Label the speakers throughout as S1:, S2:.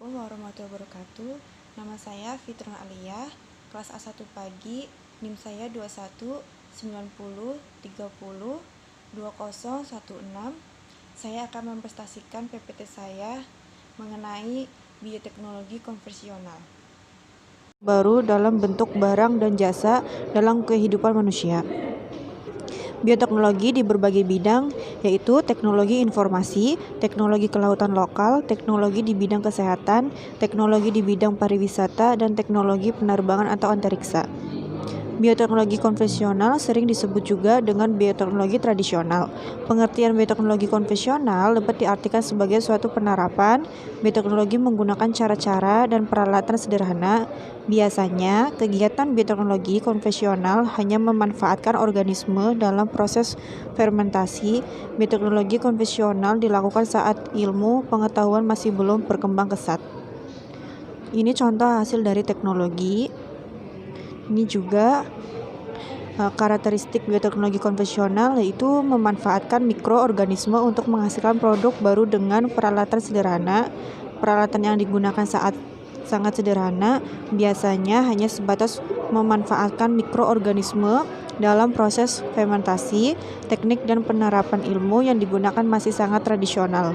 S1: Assalamualaikum warahmatullahi wabarakatuh. Nama saya Fitrun Aliyah, kelas A1 pagi, NIM saya 2190302016. Saya akan mempresentasikan PPT saya mengenai bioteknologi konvensional baru dalam bentuk barang dan jasa dalam kehidupan manusia. Bioteknologi di berbagai bidang, yaitu teknologi informasi, teknologi kelautan lokal, teknologi di bidang kesehatan, teknologi di bidang pariwisata, dan teknologi penerbangan atau antariksa. Bioteknologi konvensional sering disebut juga dengan bioteknologi tradisional. Pengertian bioteknologi konvensional dapat diartikan sebagai suatu penerapan bioteknologi menggunakan cara-cara dan peralatan sederhana. Biasanya, kegiatan bioteknologi konvensional hanya memanfaatkan organisme dalam proses fermentasi. Bioteknologi konvensional dilakukan saat ilmu pengetahuan masih belum berkembang pesat. Ini contoh hasil dari teknologi. Ini juga karakteristik bioteknologi konvensional, yaitu memanfaatkan mikroorganisme untuk menghasilkan produk baru dengan peralatan sederhana. Peralatan yang digunakan sangat sederhana, biasanya hanya sebatas memanfaatkan mikroorganisme dalam proses fermentasi. Teknik dan penerapan ilmu yang digunakan masih sangat tradisional.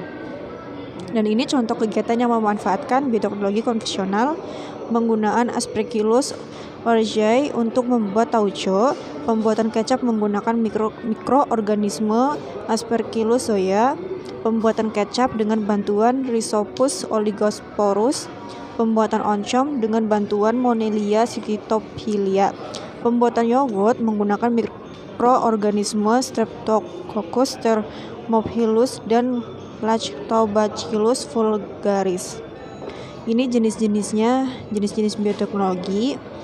S1: Dan ini contoh kegiatan yang memanfaatkan bioteknologi konvensional: penggunaan Aspergillus oryzae untuk membuat tauco, pembuatan kecap menggunakan mikroorganisme Aspergillus zoea, pembuatan kecap dengan bantuan Rhizopus oligosporus, pembuatan oncom dengan bantuan Monnelia Cichitophylla, pembuatan yogurt menggunakan mikroorganisme Streptococcus thermophilus dan Lactobacillus vulgaris. Ini jenis-jenis bioteknologi.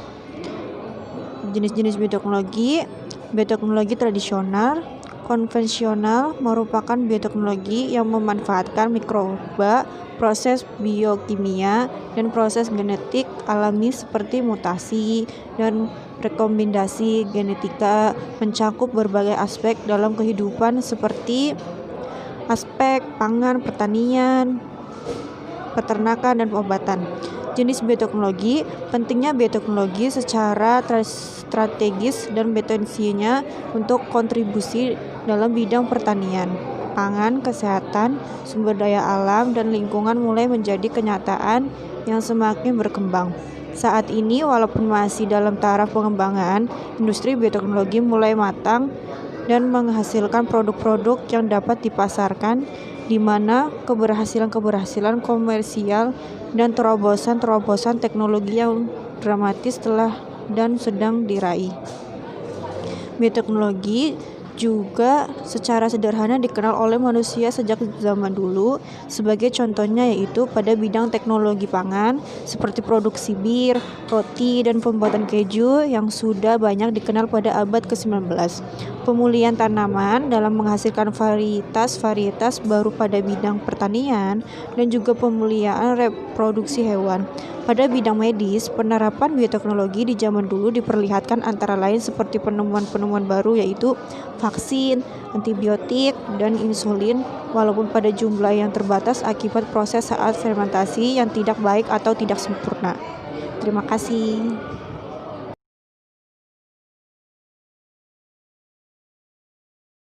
S1: Bioteknologi tradisional. Konvensional merupakan bioteknologi yang memanfaatkan mikroba, proses biokimia, dan proses genetik alami seperti mutasi dan rekombinasi genetika, mencakup berbagai aspek dalam kehidupan seperti aspek pangan, pertanian, peternakan, dan pengobatan. Jenis bioteknologi. Pentingnya bioteknologi secara strategis dan potensinya untuk kontribusi dalam bidang pertanian, pangan, kesehatan, sumber daya alam, dan lingkungan mulai menjadi kenyataan yang semakin berkembang. Saat ini, walaupun masih dalam taraf pengembangan, industri bioteknologi mulai matang dan menghasilkan produk-produk yang dapat dipasarkan, di mana keberhasilan komersial dan terobosan teknologi yang dramatis telah dan sedang diraih. Bioteknologi juga secara sederhana dikenal oleh manusia sejak zaman dulu. Sebagai contohnya yaitu pada bidang teknologi pangan seperti produksi bir, roti, dan pembuatan keju yang sudah banyak dikenal pada abad ke-19. Pemulihan tanaman dalam menghasilkan varietas baru pada bidang pertanian, dan juga pemulihan reproduksi hewan. Pada bidang medis, penerapan bioteknologi di zaman dulu diperlihatkan antara lain seperti penemuan-penemuan baru yaitu vaksin, antibiotik, dan insulin, walaupun pada jumlah yang terbatas akibat proses saat fermentasi yang tidak baik atau tidak sempurna. Terima kasih.